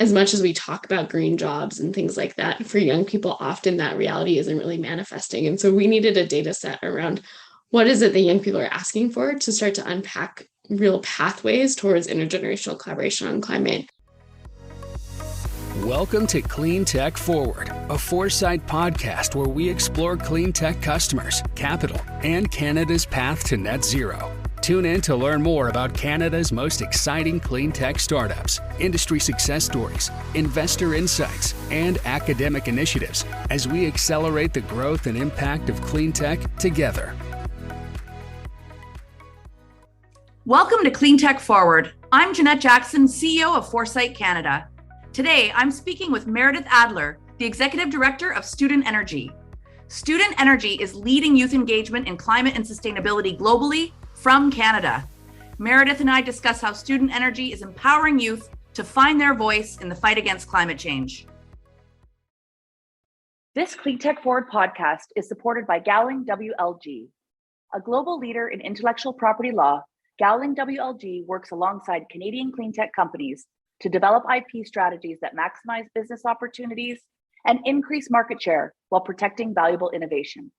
as much as we talk about green jobs and things like that, for young people, often that reality isn't really manifesting. And so we needed a data set around what is it that young people are asking for to start to unpack real pathways towards intergenerational collaboration on climate. Welcome to Cleantech Forward, a foresight podcast where we explore clean tech customers, capital, and Canada's path to net zero. Tune in to learn more about Canada's most exciting clean tech startups, industry success stories, investor insights, and academic initiatives as we accelerate the growth and impact of clean tech together. Welcome to Cleantech Forward. I'm Jeanette Jackson, CEO of Foresight Canada. Today, I'm speaking with Meredith Adler, the Executive Director of Student Energy. Student Energy is leading youth engagement in climate and sustainability globally from Canada. Meredith and I discuss how Student Energy is empowering youth to find their voice in the fight against climate change. This Cleantech Forward podcast is supported by Gowling WLG. A global leader in intellectual property law, Gowling WLG works alongside Canadian cleantech companies to develop IP strategies that maximize business opportunities and increase market share while protecting valuable innovation.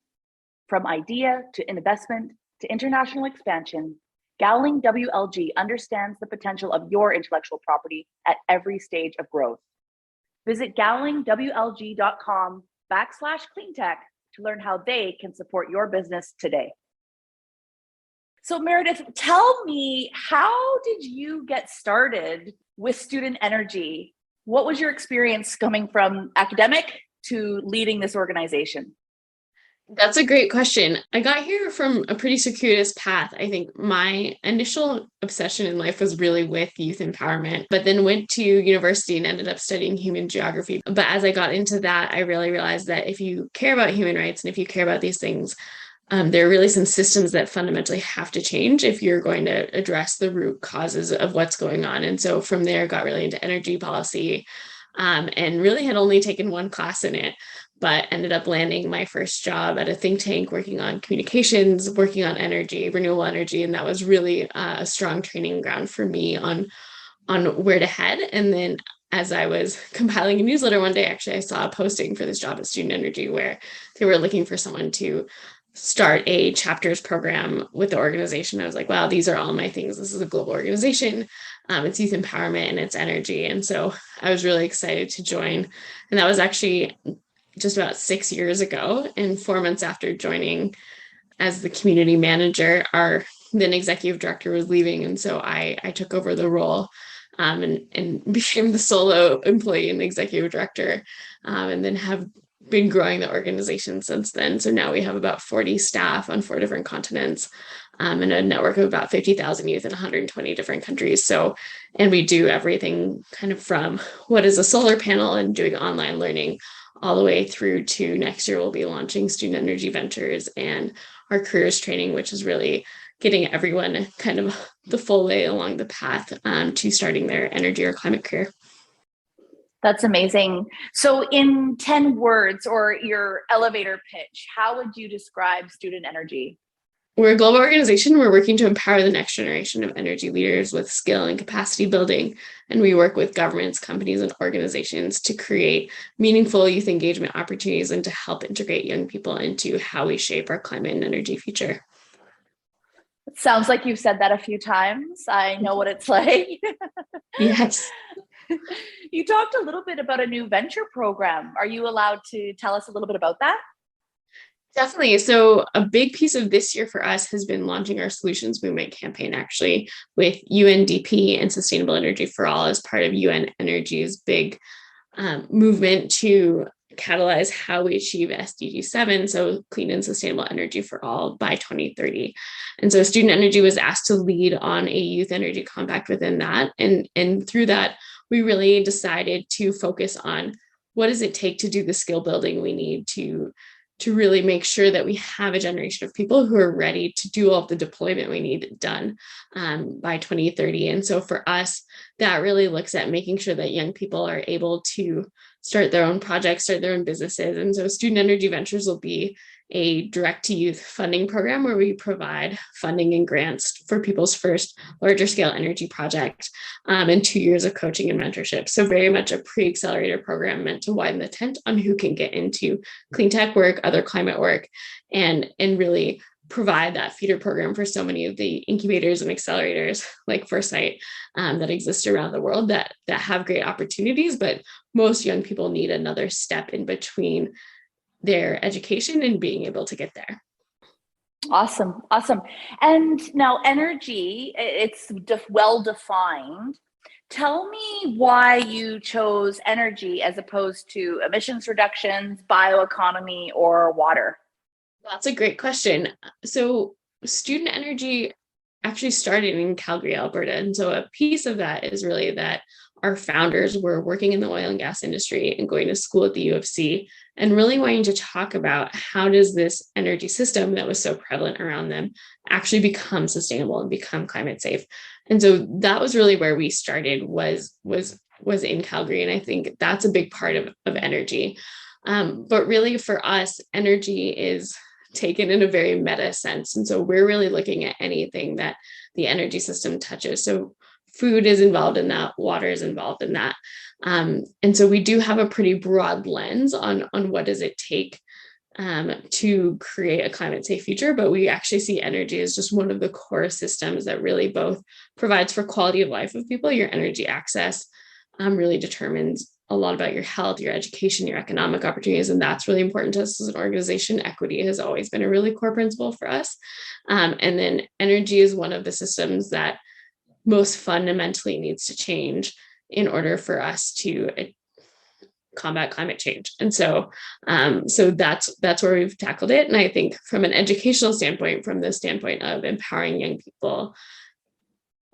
From idea to investment to international expansion, Gowling WLG understands the potential of your intellectual property at every stage of growth. Visit gowlingwlg.com/cleantech to learn how they can support your business today. So Meredith, tell me, how did you get started with Student Energy? What was your experience coming from academic to leading this organization? That's a great question. I got here from a pretty circuitous path. I think my initial obsession in life was really with youth empowerment, but then went to university and ended up studying human geography. But as I got into that, I really realized that if you care about human rights and if you care about these things, there are really some systems that fundamentally have to change if you're going to address the root causes of what's going on. And so from there, got really into energy policy, and really had only taken one class in it, but ended up landing my first job at a think tank working on communications, working on energy, renewable energy. And that was really a strong training ground for me on where to head. And then as I was compiling a newsletter one day, actually, I saw a posting for this job at Student Energy where they were looking for someone to start a chapters program with the organization. I was like, wow, these are all my things. This is a global organization. It's youth empowerment and it's energy. And so I was really excited to join. And that was actually just about 6 years ago. And 4 months after joining as the community manager, our then executive director was leaving. And so I took over the role and became the solo employee and executive director, and then have been growing the organization since then. So now we have about 40 staff on 4 different continents, and a network of about 50,000 youth in 120 different countries. And we do everything kind of from what is a solar panel and doing online learning all the way through to next year, we'll be launching Student Energy Ventures and our careers training, which is really getting everyone kind of the full way along the path to starting their energy or climate career. That's amazing. So in 10 words or your elevator pitch, how would you describe Student Energy? We're a global organization. We're working to empower the next generation of energy leaders with skill and capacity building. And we work with governments, companies, and organizations to create meaningful youth engagement opportunities and to help integrate young people into how we shape our climate and energy future. It sounds like you've said that a few times. I know what it's like. Yes. You talked a little bit about a new venture program. Are you allowed to tell us a little bit about that? Definitely. So a big piece of this year for us has been launching our Solutions Movement campaign, actually, with UNDP and Sustainable Energy for All as part of UN Energy's big movement to catalyze how we achieve SDG 7, so clean and sustainable energy for all by 2030. And so Student Energy was asked to lead on a youth energy compact within that. And through that, we really decided to focus on what does it take to do the skill building we need to really make sure that we have a generation of people who are ready to do all of the deployment we need done by 2030. And so for us, that really looks at making sure that young people are able to start their own projects, start their own businesses. And so Student Energy Ventures will be a direct to youth funding program where we provide funding and grants for people's first larger scale energy project, and 2 years of coaching and mentorship. So very much a pre-accelerator program meant to widen the tent on who can get into clean tech work, other climate work, and really provide that feeder program for so many of the incubators and accelerators like Foresight that exist around the world that have great opportunities, but most young people need another step in between their education and being able to get there. Awesome. And now energy, it's well defined. Tell me why you chose energy as opposed to emissions reductions, bioeconomy, or water. That's a great question. So student energy actually started in Calgary, Alberta. And so a piece of that is really that our founders were working in the oil and gas industry and going to school at the U of C and really wanting to talk about how does this energy system that was so prevalent around them actually become sustainable and become climate safe. And so that was really where we started was in Calgary. And I think that's a big part of energy. But really for us, energy is taken in a very meta sense. And so we're really looking at anything that the energy system touches. So food is involved in that, water is involved in that. And so we do have a pretty broad lens on what does it take to create a climate safe future, but we actually see energy as just one of the core systems that really both provides for quality of life of people. Your energy access really determines a lot about your health, your education, your economic opportunities. And that's really important to us as an organization. Equity has always been a really core principle for us. And then energy is one of the systems that most fundamentally needs to change in order for us to combat climate change. And so that's where we've tackled it. And I think from an educational standpoint, from the standpoint of empowering young people,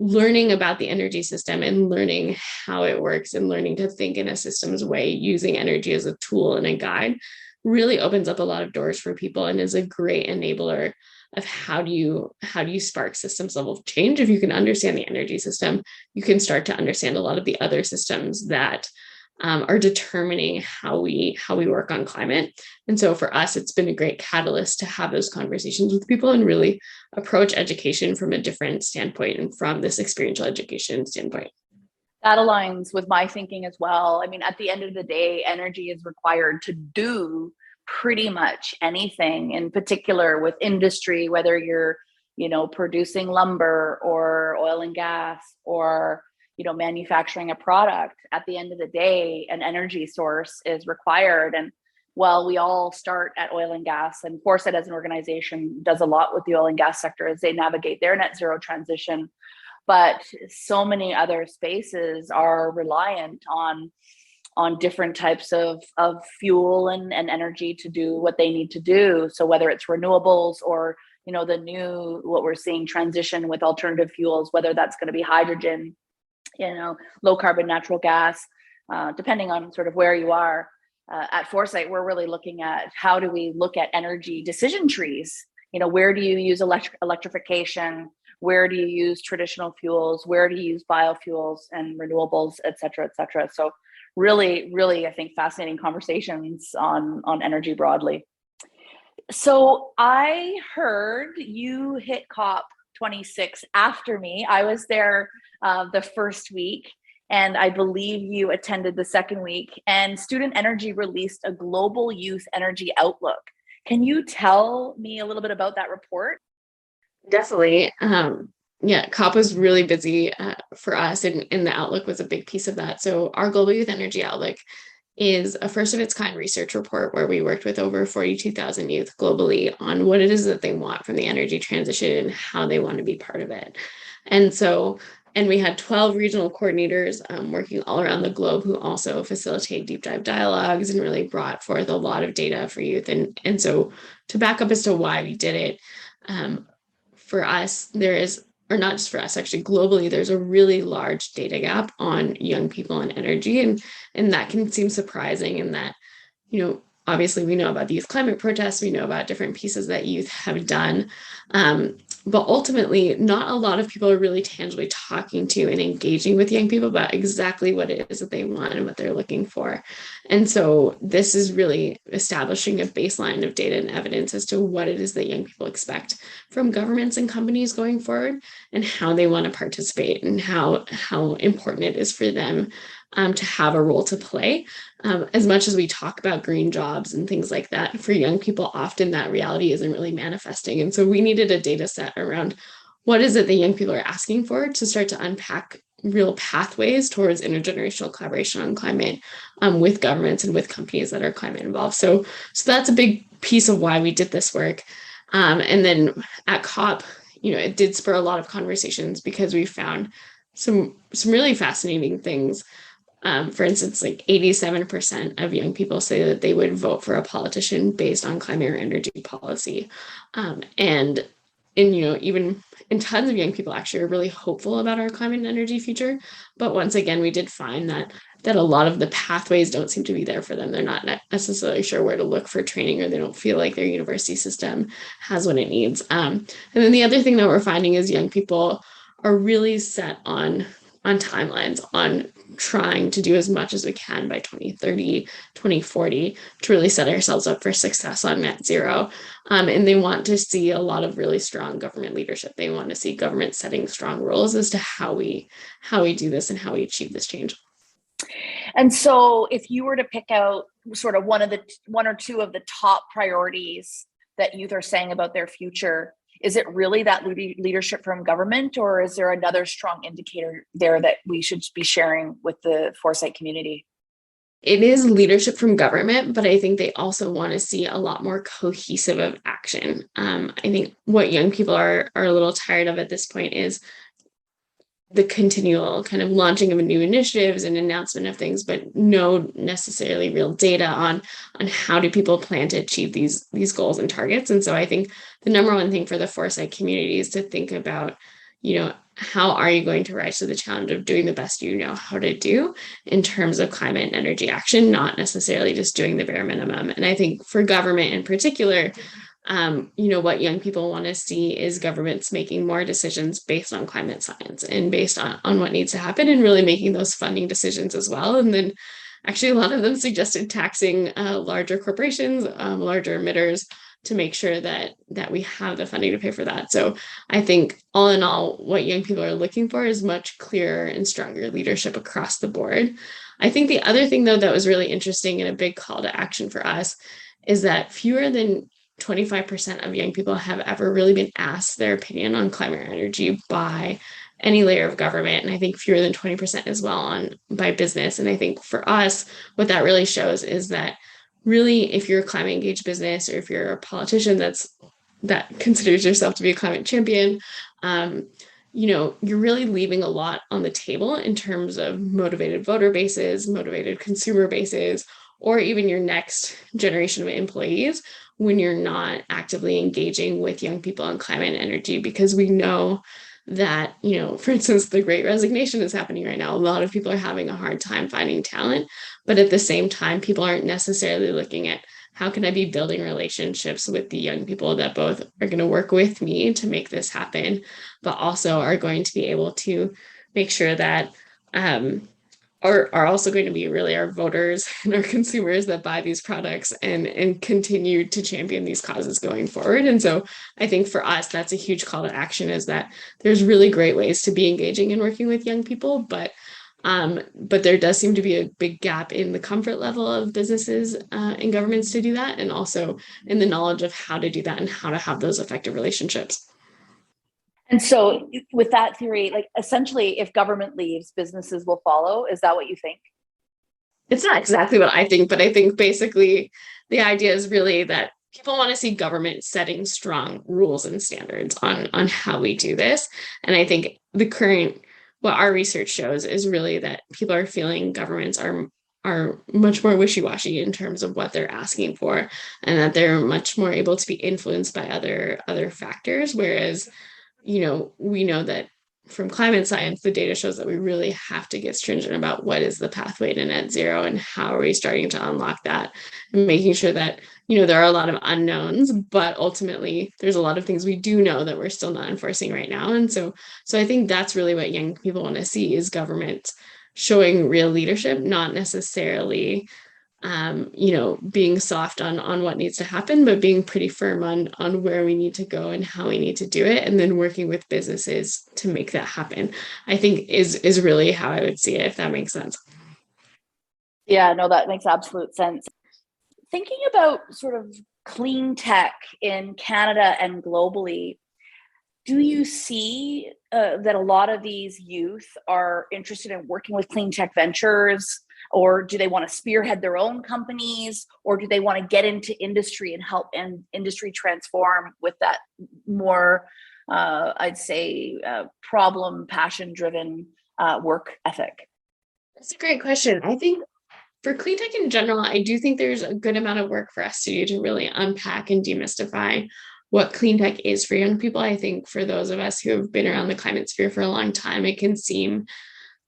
learning about the energy system and learning how it works and learning to think in a systems way, using energy as a tool and a guide really opens up a lot of doors for people and is a great enabler of how do you spark systems level change. If you can understand the energy system, you can start to understand a lot of the other systems that are determining how we work on climate. And so for us, it's been a great catalyst to have those conversations with people and really approach education from a different standpoint and from this experiential education standpoint. That aligns with my thinking as well. I mean, at the end of the day, energy is required to do pretty much anything, in particular with industry, whether you're, producing lumber or oil and gas or manufacturing a product. At the end of the day, an energy source is required. And while we all start at oil and gas, and Foresight as an organization does a lot with the oil and gas sector as they navigate their net zero transition, but so many other spaces are reliant on different types of fuel and energy to do what they need to do. So whether it's renewables or the new, what we're seeing transition with alternative fuels, whether that's going to be hydrogen, low carbon natural gas, depending on sort of where you are. At Foresight, we're really looking at how do we look at energy decision trees? Where do you use electrification? Where do you use traditional fuels? Where do you use biofuels and renewables, et cetera, et cetera? So really, really, I think fascinating conversations on energy broadly. So I heard you hit COP26 after me. I was there the first week, and I believe you attended the second week, and Student Energy released a global youth energy outlook. Can you tell me a little bit about that report? Definitely. COP was really busy for us, and the outlook was a big piece of that. So our Global Youth Energy Outlook is a first of its kind research report where we worked with over 42,000 youth globally on what it is that they want from the energy transition and how they want to be part of it. And we had 12 regional coordinators working all around the globe who also facilitate deep dive dialogues and really brought forth a lot of data for youth. And so to back up as to why we did it, for us, there is, or not just for us, actually globally, there's a really large data gap on young people and energy. And that can seem surprising in that, obviously we know about the youth climate protests, we know about different pieces that youth have done. But ultimately, not a lot of people are really tangibly talking to and engaging with young people about exactly what it is that they want and what they're looking for. And so this is really establishing a baseline of data and evidence as to what it is that young people expect from governments and companies going forward, and how they want to participate, and how important it is for them to have a role to play. As much as we talk about green jobs and things like that, for young people, often that reality isn't really manifesting. And so we needed a data set around what is it that young people are asking for, to start to unpack real pathways towards intergenerational collaboration on climate, with governments and with companies that are climate involved. So that's a big piece of why we did this work. And then at COP, it did spur a lot of conversations, because we found some really fascinating things. For instance, like 87% of young people say that they would vote for a politician based on climate or energy policy. And even tons of young people actually are really hopeful about our climate and energy future. But once again, we did find that a lot of the pathways don't seem to be there for them. They're not necessarily sure where to look for training, or they don't feel like their university system has what it needs. And then the other thing that we're finding is young people are really set on timelines, on trying to do as much as we can by 2030, 2040, to really set ourselves up for success on net zero. And they want to see a lot of really strong government leadership. They want to see government setting strong rules as to how we do this and how we achieve this change. And so if you were to pick out sort of one or two of the top priorities that youth are saying about their future, is it really that leadership from government, or is there another strong indicator there that we should be sharing with the Foresight community? It is leadership from government, but I think they also want to see a lot more cohesive of action. I think what young people are a little tired of at this point is the continual kind of launching of new initiatives and announcement of things, but no necessarily real data on how do people plan to achieve these goals and targets. And so I think the number one thing for the Foresight community is to think about, how are you going to rise to the challenge of doing the best you know how to do in terms of climate and energy action, not necessarily just doing the bare minimum. And I think for government in particular, what young people want to see is governments making more decisions based on climate science and based on what needs to happen, and really making those funding decisions as well. And then actually a lot of them suggested taxing larger corporations, larger emitters, to make sure that we have the funding to pay for that. So I think all in all, what young people are looking for is much clearer and stronger leadership across the board. I think the other thing, though, that was really interesting and a big call to action for us is that fewer than 25% of young people have ever really been asked their opinion on climate and energy by any layer of government. And I think fewer than 20% as well by business. And I think for us, what that really shows is that really, if you're a climate engaged business, or if you're a politician that considers yourself to be a climate champion, you're really leaving a lot on the table in terms of motivated voter bases, motivated consumer bases, or even your next generation of employees, when you're not actively engaging with young people on climate and energy. Because we know that, for instance, the Great Resignation is happening right now. A lot of people are having a hard time finding talent, but at the same time, people aren't necessarily looking at how can I be building relationships with the young people that both are going to work with me to make this happen, but also are going to be able to make sure that are also going to be really our voters and our consumers that buy these products and continue to champion these causes going forward. And so I think for us, that's a huge call to action, is that there's really great ways to be engaging and working with young people, but there does seem to be a big gap in the comfort level of businesses and governments to do that, and also in the knowledge of how to do that and how to have those effective relationships. And so with that theory, like essentially if government leaves, businesses will follow. Is that what you think? It's not exactly what I think, but I think basically the idea is really that people want to see government setting strong rules and standards on how we do this. And I think what our research shows is really that people are feeling governments are much more wishy-washy in terms of what they're asking for, and that they're much more able to be influenced by other factors. Whereas, we know that from climate science, the data shows that we really have to get stringent about what is the pathway to net zero and how are we starting to unlock that, and making sure that, there are a lot of unknowns, but ultimately there's a lot of things we do know that we're still not enforcing right now. And so I think that's really what young people want to see, is government showing real leadership, not necessarily being soft on what needs to happen, but being pretty firm on where we need to go and how we need to do it, and then working with businesses to make that happen, I think is really how I would see it, if that makes sense. Yeah, no, that makes absolute sense. Thinking about sort of clean tech in Canada and globally, do you see that a lot of these youth are interested in working with clean tech ventures, or do they want to spearhead their own companies, or do they want to get into industry and help industry transform with that more, I'd say, problem, passion-driven work ethic? That's a great question. I think for clean tech in general, I do think there's a good amount of work for us to do to really unpack and demystify what clean tech is for young people. I think for those of us who have been around the climate sphere for a long time, it can seem,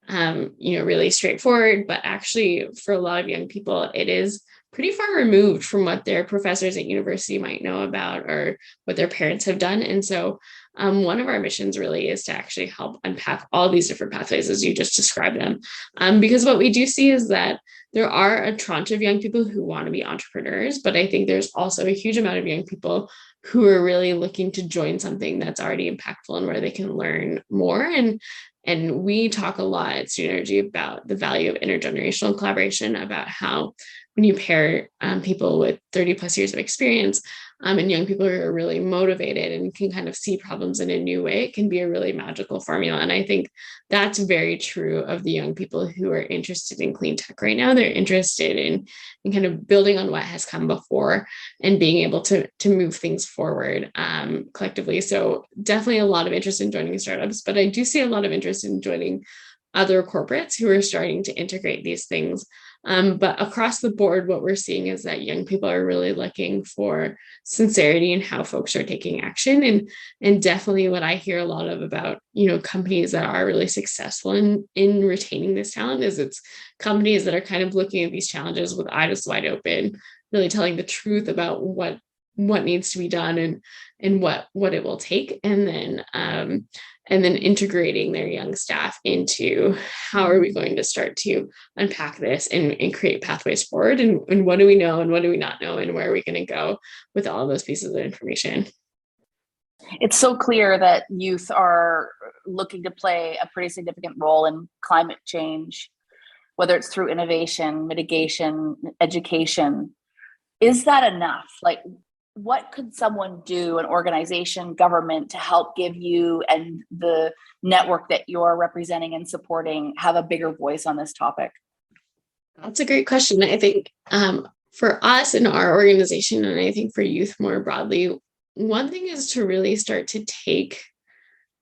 really straightforward, but actually for a lot of young people, it is pretty far removed from what their professors at university might know about or what their parents have done. And so one of our missions really is to actually help unpack all these different pathways as you just described them. Because what we do see is that there are a tranche of young people who want to be entrepreneurs, but I think there's also a huge amount of young people who are really looking to join something that's already impactful and where they can learn more. And we talk a lot at Student Energy about the value of intergenerational collaboration, about how when you pair people with 30 plus years of experience and young people who are really motivated and can kind of see problems in a new way, it can be a really magical formula. And I think that's very true of the young people who are interested in clean tech right now. They're interested in kind of building on what has come before and being able to move things forward collectively. So definitely a lot of interest in joining startups, but I do see a lot of interest in joining other corporates who are starting to integrate these things. But across the board, what we're seeing is that young people are really looking for sincerity in how folks are taking action. And definitely what I hear a lot of about, companies that are really successful in retaining this talent is it's companies that are kind of looking at these challenges with eyes wide open, really telling the truth about what needs to be done and what it will take. And then integrating their young staff into how are we going to start to unpack this and create pathways forward, and what do we know and what do we not know, and where are we going to go with all of those pieces of information. It's so clear that youth are looking to play a pretty significant role in climate change, whether it's through innovation, mitigation, education. Is that enough? Like, what could someone do, an organization, government, to help give you and the network that you're representing and supporting have a bigger voice on this topic? That's a great question. I think for us in our organization, and I think for youth more broadly, one thing is to really start to take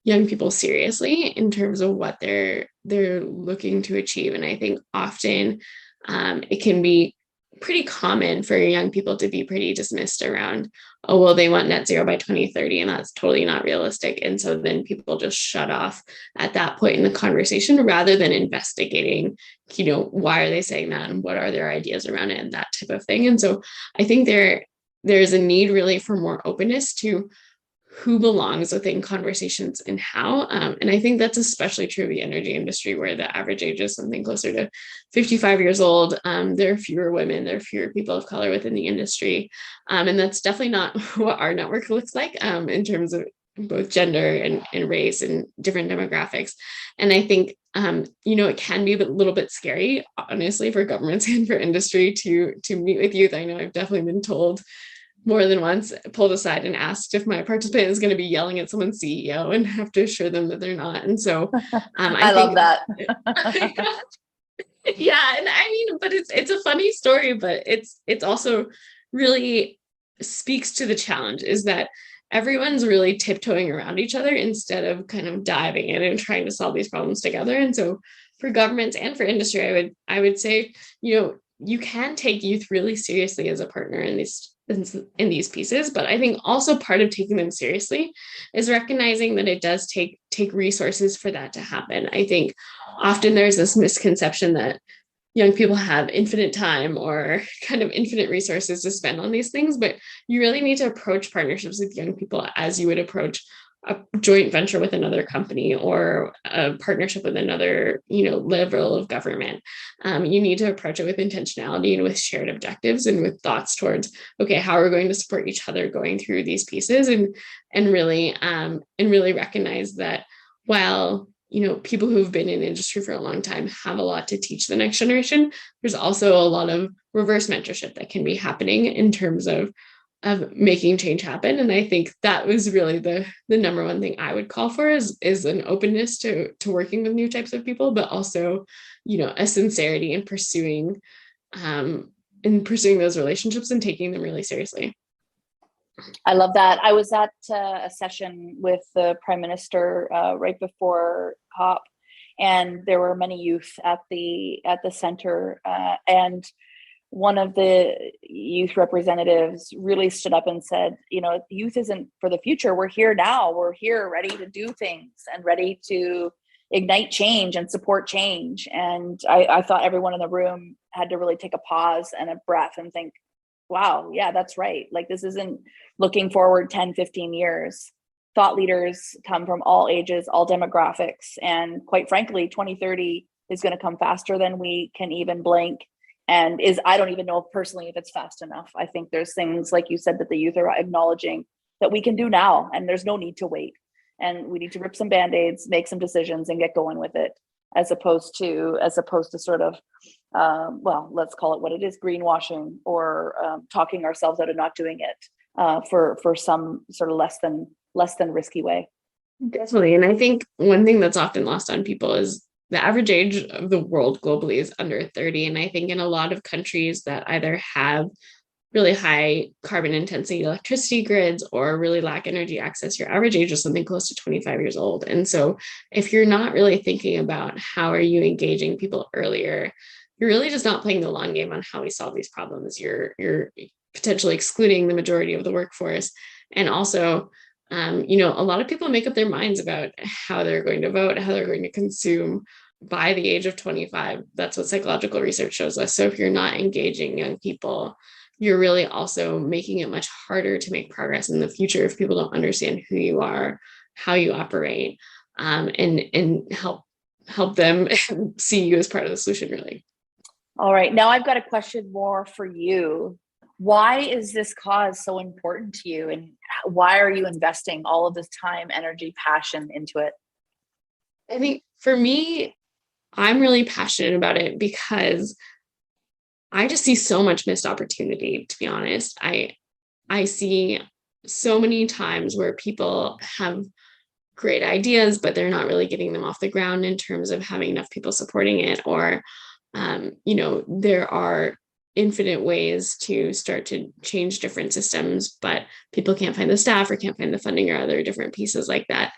young people seriously in terms of what they're looking to achieve. And I think often it can be pretty common for young people to be pretty dismissed around, oh, well, they want net zero by 2030, and that's totally not realistic. And so then people just shut off at that point in the conversation rather than investigating, why are they saying that and what are their ideas around it and that type of thing. And so I think there's a need really for more openness to who belongs within conversations and how. And I think that's especially true of the energy industry, where the average age is something closer to 55 years old. There are fewer women, there are fewer people of color within the industry. And that's definitely not what our network looks like in terms of both gender and race and different demographics. And I think, it can be a little bit scary, honestly, for governments and for industry to meet with youth. I know I've definitely been told more than once, pulled aside and asked if my participant is going to be yelling at someone's CEO, and have to assure them that they're not. And so I love that. Yeah. And I mean, but it's a funny story, but it's also really speaks to the challenge, is that everyone's really tiptoeing around each other instead of kind of diving in and trying to solve these problems together. And so for governments and for industry, I would say, you can take youth really seriously as a partner in in these pieces. But I think also part of taking them seriously is recognizing that it does take resources for that to happen. I think often there's this misconception that young people have infinite time or kind of infinite resources to spend on these things, but you really need to approach partnerships with young people as you would approach a joint venture with another company or a partnership with another, level of government. You need to approach it with intentionality and with shared objectives and with thoughts towards, okay, how are we going to support each other going through these pieces, and really recognize that while people who've been in industry for a long time have a lot to teach the next generation, there's also a lot of reverse mentorship that can be happening in terms of making change happen. And I think that was really the number one thing I would call for is an openness to working with new types of people, but also, a sincerity in pursuing those relationships and taking them really seriously. I love that. I was at a session with the Prime Minister right before COP, and there were many youth at the center, and one of the youth representatives really stood up and said, youth isn't for the future. We're here now. We're here ready to do things and ready to ignite change and support change. And I thought everyone in the room had to really take a pause and a breath and think, wow, yeah, that's right. Like, this isn't looking forward 10, 15 years. Thought leaders come from all ages, all demographics. And quite frankly, 2030 is going to come faster than we can even blink. And I don't even know personally if it's fast enough. I think there's things, like you said, that the youth are acknowledging that we can do now, and there's no need to wait. And we need to rip some Band-Aids, make some decisions, and get going with it, as opposed to sort of, let's call it what it is, greenwashing, or talking ourselves out of not doing it for some sort of less than risky way. Definitely. And I think one thing that's often lost on people is the average age of the world globally is under 30. And I think in a lot of countries that either have really high carbon intensity electricity grids or really lack energy access, your average age is something close to 25 years old. And so if you're not really thinking about how are you engaging people earlier, you're really just not playing the long game on how we solve these problems. You're potentially excluding the majority of the workforce. And also, a lot of people make up their minds about how they're going to vote, how they're going to consume by the age of 25. That's what psychological research shows us. So if you're not engaging young people, you're really also making it much harder to make progress in the future if people don't understand who you are, how you operate, and help them see you as part of the solution, really. All right. Now I've got a question more for you. Why is this cause so important to you, and why are you investing all of this time, energy, passion into it? I think for me, I'm really passionate about it because I just see so much missed opportunity, to be honest. I see so many times where people have great ideas, but they're not really getting them off the ground in terms of having enough people supporting it, or, there are infinite ways to start to change different systems, but people can't find the staff or can't find the funding or other different pieces like that.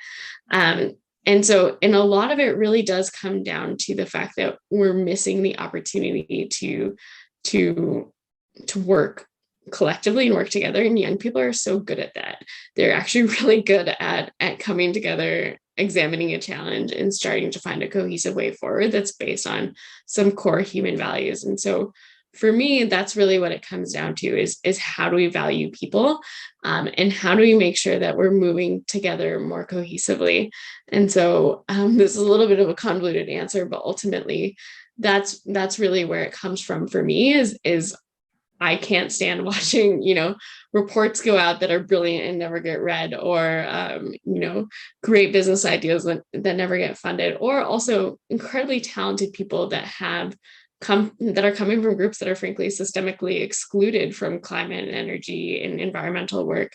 And a lot of it really does come down to the fact that we're missing the opportunity to work collectively and work together. And young people are so good at that. They're actually really good at coming together, examining a challenge, and starting to find a cohesive way forward that's based on some core human values. And so for me, that's really what it comes down to is how do we value people, and how do we make sure that we're moving together more cohesively? And so this is a little bit of a convoluted answer, but ultimately that's really where it comes from for me is I can't stand watching, reports go out that are brilliant and never get read, or, great business ideas that never get funded, or also incredibly talented people that are coming from groups that are frankly systemically excluded from climate and energy and environmental work,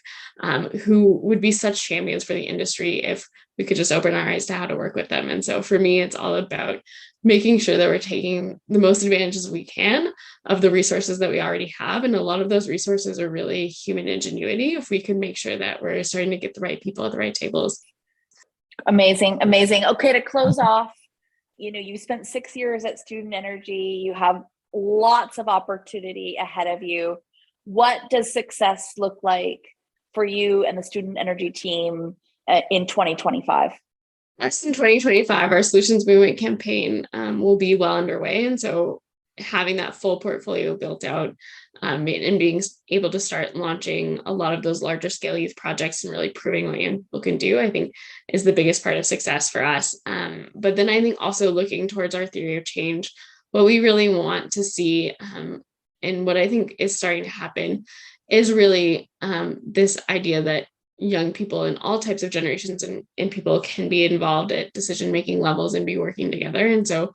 who would be such champions for the industry if we could just open our eyes to how to work with them. And so for me, it's all about making sure that we're taking the most advantages we can of the resources that we already have. And a lot of those resources are really human ingenuity, if we can make sure that we're starting to get the right people at the right tables. Amazing. Okay, to close off, you spent 6 years at Student Energy. You have lots of opportunity ahead of you. what does success look like for you and the student energy team in 2025? Us in 2025, our Solutions Movement campaign will be well underway. And so having that full portfolio built out and being able to start launching a lot of those larger scale youth projects and really proving what young people can do, I think is the biggest part of success for us. But then I think also looking towards our theory of change, what we really want to see and what I think is starting to happen is really this idea that young people in all types of generations and people can be involved at decision-making levels and be working together. And so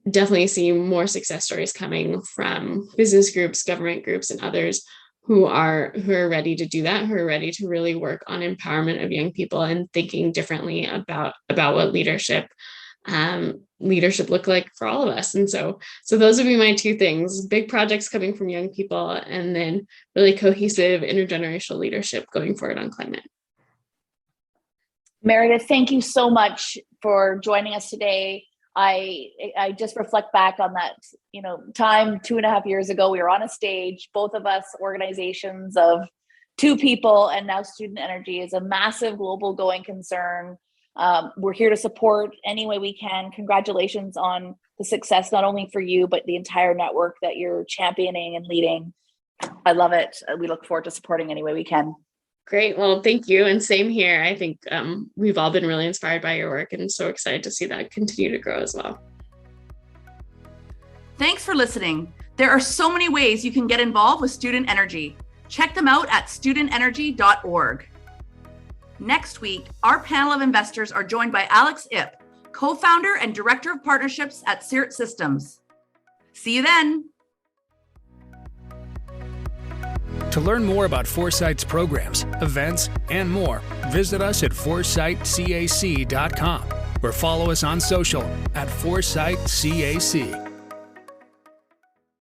definitely see more success stories coming from business groups, government groups, and others who are ready to do that, who are ready to really work on empowerment of young people and thinking differently about what leadership look like for all of us. And so those would be my two things: big projects coming from young people, and then really cohesive intergenerational leadership going forward on climate. Meredith, thank you so much for joining us today. I just reflect back on that, time 2.5 years ago. We were on a stage, both of us, organizations of 2 people, and now Student Energy is a massive global going concern. We're here to support any way we can. Congratulations on the success, not only for you, but the entire network that you're championing and leading. I love it. We look forward to supporting any way we can. Great. Well, thank you. And same here. I think we've all been really inspired by your work and so excited to see that continue to grow as well. Thanks for listening. There are so many ways you can get involved with Student Energy. Check them out at studentenergy.org. Next week, our panel of investors are joined by Alex Ip, co-founder and director of partnerships at Seert Systems. See you then. To learn more about Foresight's programs, events, and more, visit us at foresightcac.com or follow us on social at ForesightCAC.